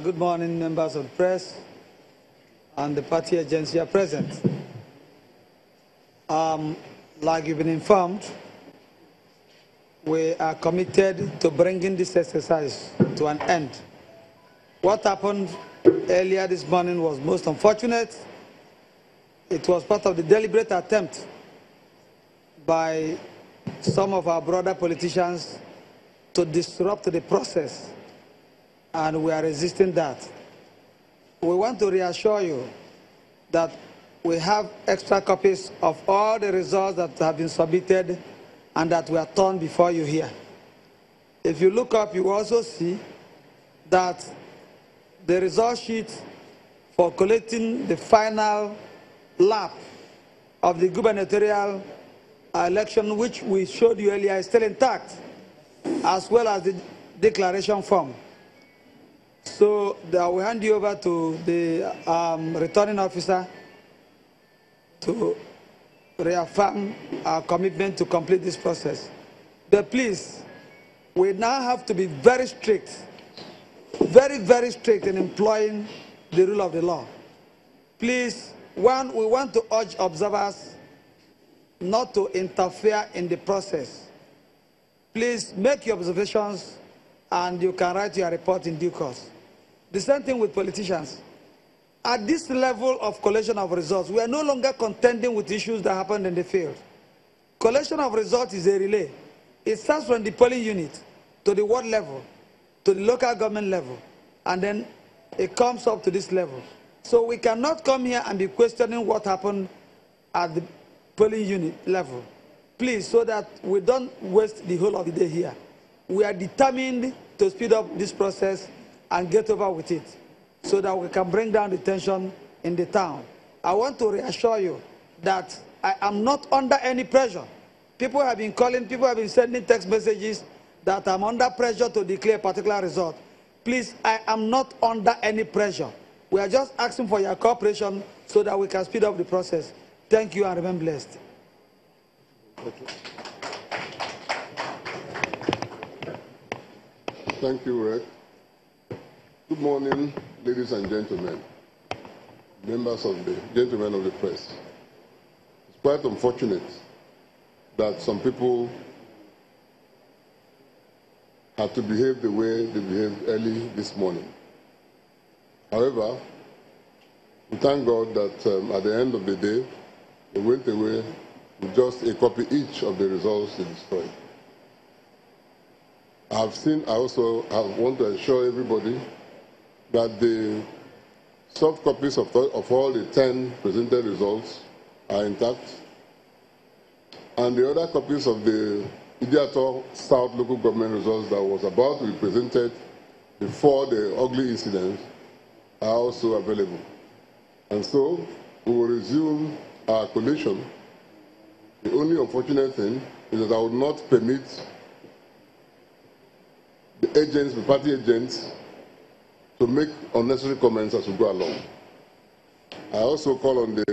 Good morning, members of the press and the party agents here present. Like you've been informed, we are committed to bringing this exercise to an end. What happened earlier this morning was most unfortunate. It was part of the deliberate attempt by some of our brother politicians to disrupt the process, and we are resisting that. We want to reassure you that we have extra copies of all the results that have been submitted and that were turned before you here. If you look up, you will also see that the result sheet for collecting the final lap of the gubernatorial election, which we showed you earlier, is still intact, as well as the declaration form. So I will hand you over to the returning officer to reaffirm our commitment to complete this process. But please, we now have to be very strict, very, very strict in employing the rule of the law. Please, one, we want to urge observers not to interfere in the process. Please make your observations and you can write your report in due course. The same thing with politicians. At this level of collection of results, we are no longer contending with issues that happened in the field. Collection of results is a relay. It starts from the polling unit to the ward level, to the local government level, and then it comes up to this level. So we cannot come here and be questioning what happened at the polling unit level. Please, so that we don't waste the whole of the day here. We are determined to speed up this process and get over with it so that we can bring down the tension in the town. I want to reassure you that I am not under any pressure. People have been calling, people have been sending text messages that I'm under pressure to declare a particular result. Please, I am not under any pressure. We are just asking for your cooperation so that we can speed up the process. Thank you and remain blessed. Thank you, Rick. Good morning, ladies and gentlemen, gentlemen of the press. It's quite unfortunate that some people had to behave the way they behaved early this morning. However, we thank God that at the end of the day, they went away with just a copy each of the results they destroyed. I want to assure everybody that the soft copies of all the 10 presented results are intact, and the other copies of the Pt.4 South local government results that was about to be presented before the ugly incident are also available. And so we will resume our collation. The only unfortunate thing is that I would not permit the agents, the party agents, to make unnecessary comments as we go along. I also call on the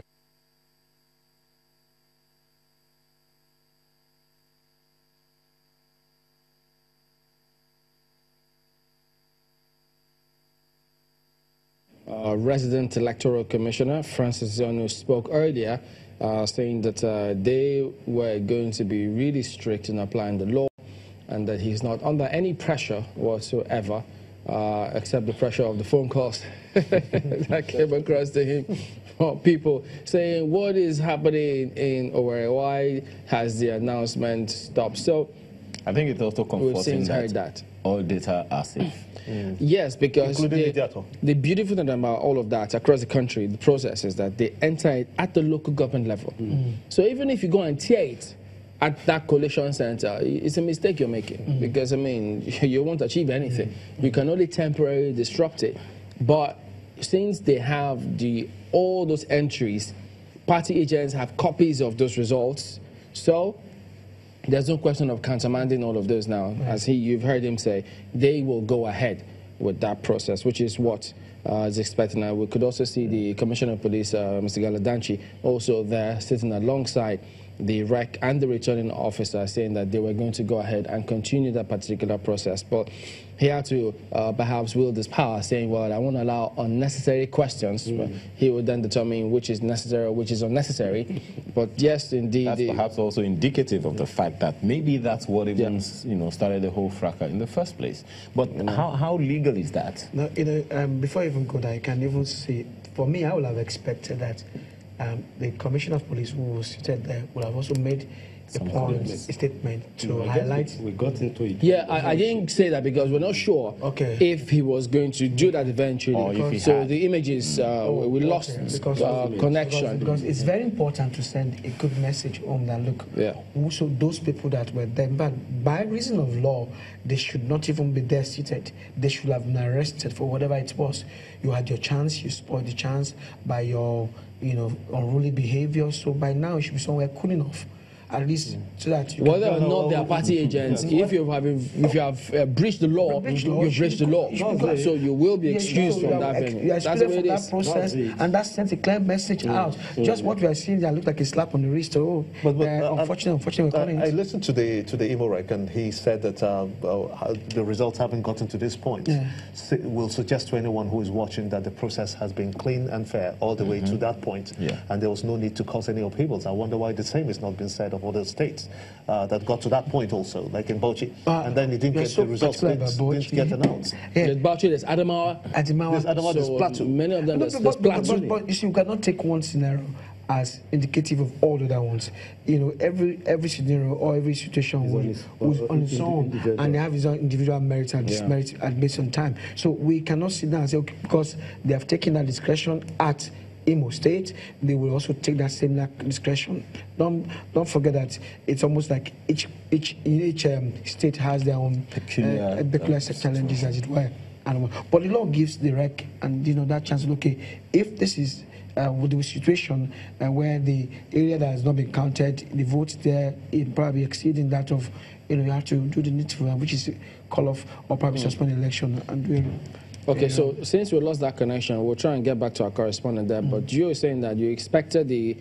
resident electoral commissioner, Francis Zonu, spoke earlier, saying that they were going to be really strict in applying the law and that he's not under any pressure whatsoever, except the pressure of the phone calls that came across to him from people saying, what is happening in Owerri? Why has the announcement stopped? So I think it's also comforting that all data are safe. Yes, because the beautiful thing about all of that across the country, the process is that they enter it at the local government level. So even if you go and tear it at that collation center, it's a mistake you're making, because, I mean, you won't achieve anything. You can only temporarily disrupt it. But since they have all those entries, party agents have copies of those results, so there's no question of countermanding all of those now. As you've heard him say, they will go ahead with that process, which is what is expecting. And we could also see the Commissioner of Police, Mr. Galadanchi, also there sitting alongside the REC and the returning officer, saying that they were going to go ahead and continue that particular process. But he had to perhaps wield his power, saying, well, I won't allow unnecessary questions. But he would then determine which is necessary or which is unnecessary. But yes, indeed. That's perhaps also indicative of the fact that maybe that's what even started the whole fracas in the first place. But how legal is that? No, before I even go there, I can even say, for me, I would have expected that the Commissioner of Police who was seated there would have also made a statement to highlight. We got into it. Yeah, I didn't say that because we're not sure if he was going to do that eventually. So the images, we lost connection. Because it's very important to send a good message home that, look, also those people that were there, but by reason of law, they should not even be there seated. They should have been arrested for whatever it was. You had your chance, you spoiled the chance by your unruly behavior. So by now, you should be somewhere cooling off. At least so that you whether or not they are party agents, if you have breached the law, you've breached the law. So you will be excused from that venue. That's the way it is. That process, and that sends a clear message out. Just what we are seeing there looked like a slap on the wrist. Unfortunately, I listened to the Imo Rec, and he said that the results haven't gotten to this point. Will suggest to anyone who is watching that the process has been clean and fair all the way to that point, and there was no need to cause any upheavals. I wonder why the same has not been said of other states that got to that point also, like in Bauchi, and then it didn't get the results, didn't get announced. There's Bauchi, there's Adamawa, there's Plateau. Many of them, there's Plateau. But you see, you cannot take one scenario as indicative of all the other ones. Every scenario or every situation was on its own, and they have its own individual merits and dismerits based on time. So we cannot sit down and say, okay, because they have taken that discretion at Imo State, they will also take that same discretion. Don't forget that it's almost like each state has their own peculiar challenges, as it were. But the law gives the REC and that chance. Okay, if this is with the situation where the area that has not been counted, the votes there, it probably exceeding that of you have to do the needful, which is call off or probably suspend the election and do it. Okay, so since we lost that connection, we'll try and get back to our correspondent there. But you were saying that you expected the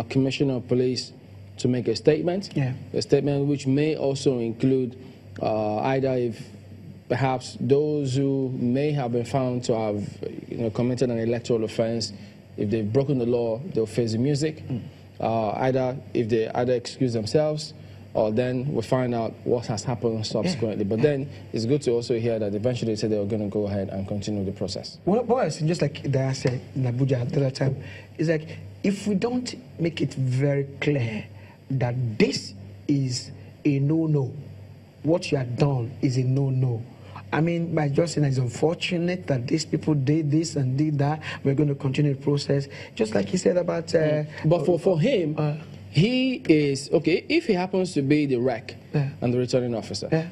Commissioner of Police to make a statement, a statement which may also include either if perhaps those who may have been found to have committed an electoral offense, if they've broken the law, they'll face the music. Either if they excuse themselves, or then we'll find out what has happened subsequently. But then it's good to also hear that eventually they said they were going to go ahead and continue the process. What I was saying, just like I said in Abuja at that time, is like if we don't make it very clear that this is a no-no, what you have done is a no-no. I mean, by just saying it's unfortunate that these people did this and did that, we're going to continue the process. Just like he said about... But for him... he is, okay, if he happens to be the REC and the returning officer,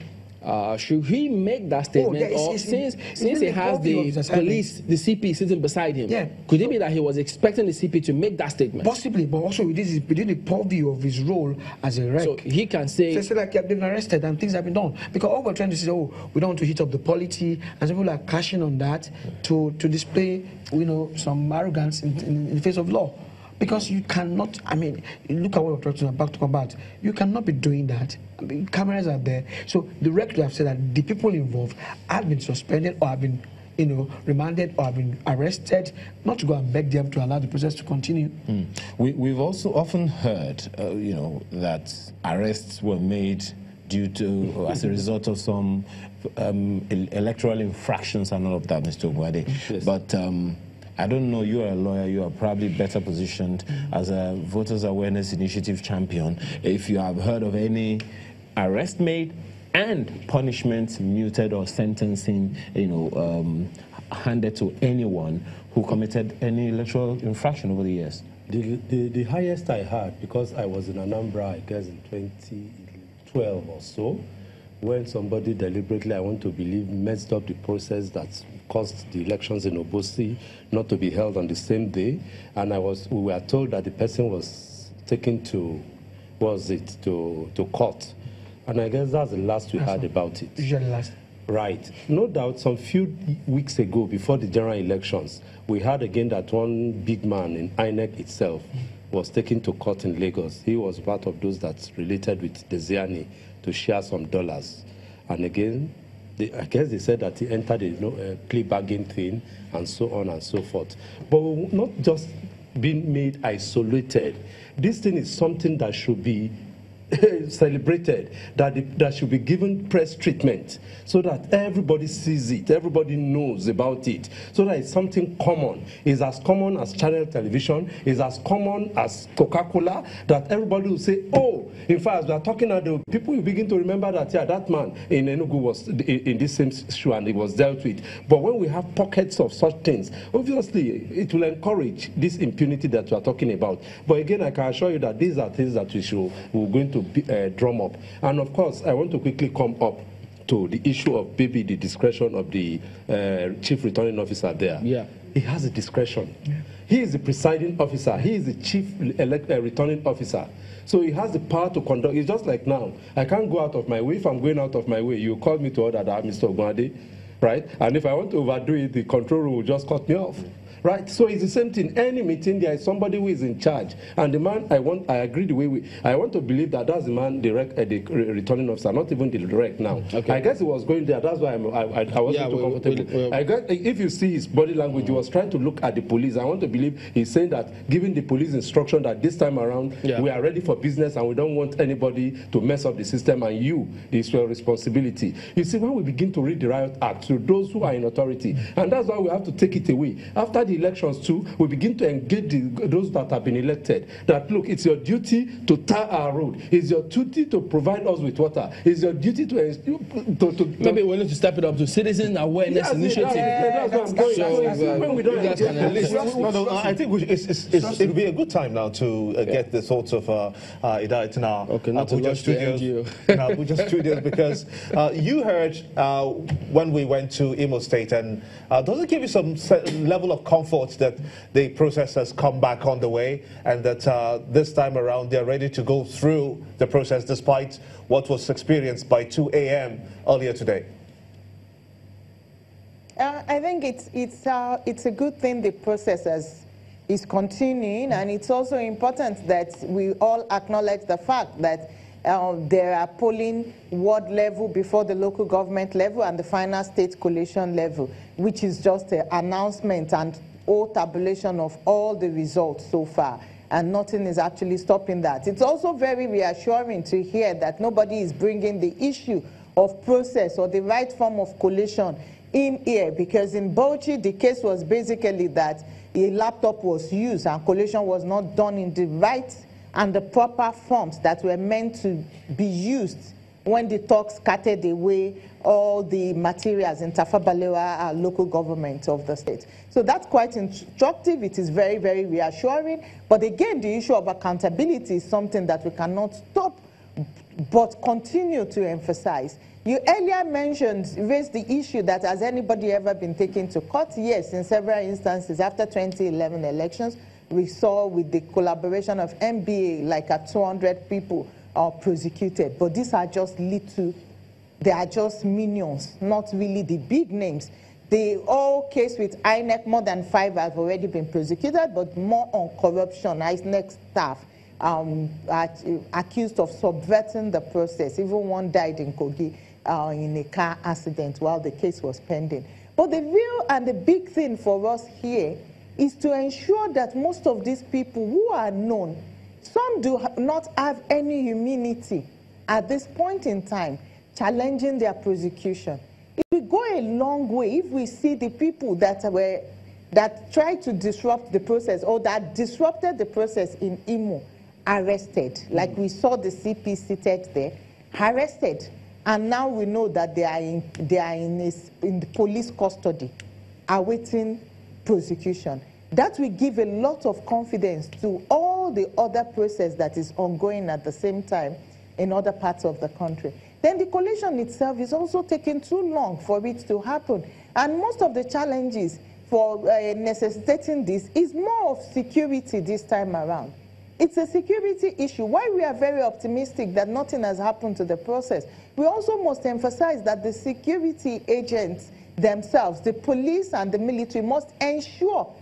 should he make that statement? Or since he has the police, the CP sitting beside him, could it be that he was expecting the CP to make that statement? Possibly, but also within the purview of his role as a REC. So he can say... So like they've been arrested and things have been done. Because all we're trying to say, we don't want to hit up the polity, and some people are cashing on that to display, some arrogance in the face of law. Because you cannot, I mean, look at what we're talking about. You cannot be doing that. I mean, cameras are there. So the REC have said that the people involved have been suspended or have been, remanded or have been arrested, not to go and beg them to allow the process to continue. We've also often heard, that arrests were made due to, as a result of some electoral infractions and all of that, Mr. Obuade. Yes. But I don't know, you are a lawyer, you are probably better positioned as a Voters Awareness Initiative champion. If you have heard of any arrest made and punishment muted or sentencing, handed to anyone who committed any electoral infraction over the years? The highest I had, because I was in Anambra, I guess in 2012 or so, when somebody deliberately, I want to believe, messed up the process that caused the elections in Obosi not to be held on the same day, and we were told that the person was taken to court, and I guess that's the last we heard about it. Usually last. Right. No doubt, some few weeks ago, before the general elections, we heard again that one big man in INEC itself was taken to court in Lagos. He was part of those that related with Desiani to share some dollars. And again, I guess they said that he entered a plea bargain thing and so on and so forth. But we're not just being made isolated. This thing is something that should be celebrated, that should be given press treatment so that everybody sees it, everybody knows about it, so that it's something common. It's as common as channel television, it's as common as Coca-Cola, that everybody will say, oh, in fact, we are talking about the people will begin to remember that, yeah, that man in Enugu was in this same shoe and it was dealt with. But when we have pockets of such things, obviously it will encourage this impunity that we are talking about. But again, I can assure you that these are things that we're going to drum up. And of course, I want to quickly come up to the issue of maybe the discretion of the chief returning officer there. Yeah. He has a discretion. Yeah. He is the presiding officer. He is the chief returning officer. So he has the power to conduct. It's just like now. I can't go out of my way. If I'm going out of my way, you call me to order that, Mr. Ogwade, right? And if I want to overdo it, the control room will just cut me off. Right, so it's the same thing. Any meeting, there is somebody who is in charge, and the man I agree the way I want to believe that that's the man, the returning officer, not even the direct now. Okay. I guess he was going there. That's why I wasn't too comfortable. I guess if you see his body language, he was trying to look at the police. I want to believe he's saying that, giving the police instruction that this time around we are ready for business and we don't want anybody to mess up the system, and it's your responsibility. You see, when we begin to read the Riot Act to those who are in authority, and that's why we have to take it away. After the elections too, we begin to engage those that have been elected, that look, it's your duty to tar our road, it's your duty to provide us with water, it's your duty to maybe we need to step it up to citizen awareness initiative. That's what I'm going. When we don't I think it'll be a good time now to get the thoughts of Hidayat in our Abuja studios, because you heard when we went to Imo State, and does it give you some level of comfort that the process has come back on the way, and that this time around they're ready to go through the process despite what was experienced by 2 a.m. earlier today? I think it's a good thing the process is continuing, and it's also important that we all acknowledge the fact that there are polling ward level before the local government level and the final state coalition level, which is just an announcement and all tabulation of all the results so far, and nothing is actually stopping that. It's also very reassuring to hear that nobody is bringing the issue of process or the right form of coalition in here, because in Bauchi, the case was basically that a laptop was used and coalition was not done in the right and the proper forms that were meant to be used when the talks scattered away all the materials in Tafa Balewa local government of the state. So that's quite instructive. It is very, very reassuring. But again, the issue of accountability is something that we cannot stop but continue to emphasize. You earlier raised the issue that has anybody ever been taken to court? Yes, in several instances after 2011 elections, we saw with the collaboration of MBA, like 200 people are prosecuted. But these are just little, they are just minions, not really the big names. The whole case with INEC, more than 5 have already been prosecuted, but more on corruption. INEC staff accused of subverting the process. Even one died in Kogi in a car accident while the case was pending. But the real and the big thing for us here is to ensure that most of these people who are known, some do not have any immunity at this point in time, challenging their prosecution. It will go a long way if we see the people that tried to disrupt the process or that disrupted the process in Imo arrested, like we saw the CP seated there, arrested, and now we know that they are in the police custody, awaiting prosecution. That will give a lot of confidence to all the other process that is ongoing at the same time in other parts of the country. Then the coalition itself is also taking too long for it to happen. And most of the challenges for necessitating this is more of security this time around. It's a security issue. Why we are very optimistic that nothing has happened to the process, we also must emphasize that the security agents themselves, the police and the military, must ensure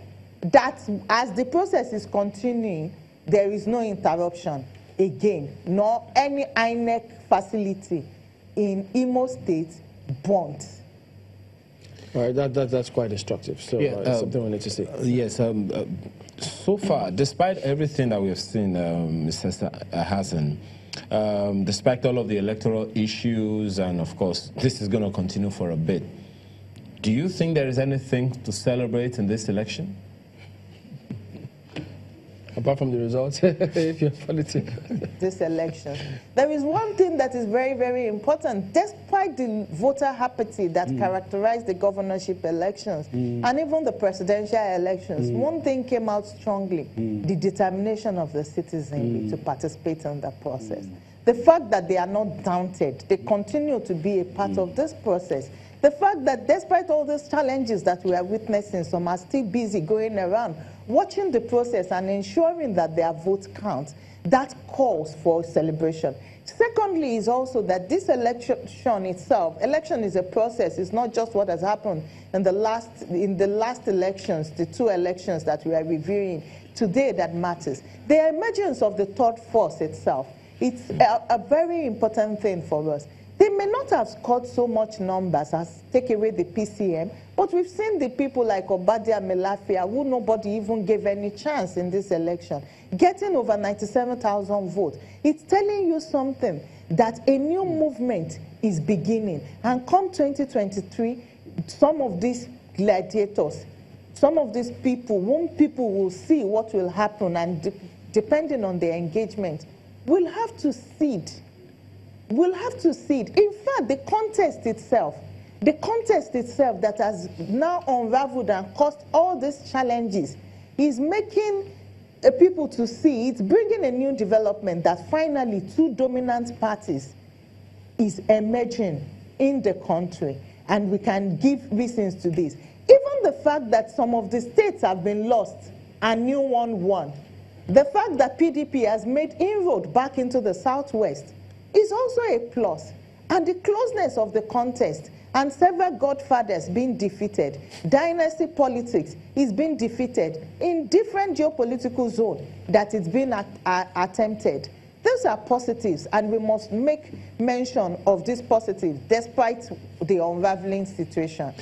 that as the process is continuing, there is no interruption again, nor any INEC facility in Imo State burnt. All right, that's quite instructive. So yeah, something we need to see. Yes, so far, despite everything that we have seen, Mr. Hassan, despite all of the electoral issues, and of course, this is going to continue for a bit, do you think there is anything to celebrate in this election? Apart from the results, if you're politics. This election. There is one thing that is very, very important. Despite the voter apathy that characterized the governorship elections and even the presidential elections, one thing came out strongly, the determination of the citizenry to participate in the process. The fact that they are not daunted, they continue to be a part of this process. The fact that despite all these challenges that we are witnessing, some are still busy going around, watching the process and ensuring that their vote counts, that calls for celebration. Secondly is also that this election itself, election is a process, it's not just what has happened in the last elections, the 2 elections that we are reviewing today that matters. The emergence of the third force itself, it's a very important thing for us. They may not have scored so much numbers as take away the PCM, but we've seen the people like Obadia Melafia, who nobody even gave any chance in this election, getting over 97,000 votes. It's telling you something, that a new movement is beginning. And come 2023, some of these gladiators, some of these people, when people will see what will happen, and depending on their engagement, will have to cede. We'll have to see it. In fact, the contest itself that has now unraveled and caused all these challenges is making people to see it, bringing a new development that finally 2 dominant parties is emerging in the country, and we can give reasons to this. Even the fact that some of the states have been lost and new one won, the fact that PDP has made inroad back into the Southwest is also a plus. And the closeness of the contest and several godfathers being defeated, dynasty politics is being defeated in different geopolitical zones that it's been attempted. Those are positives, and we must make mention of these positives despite the unraveling situation.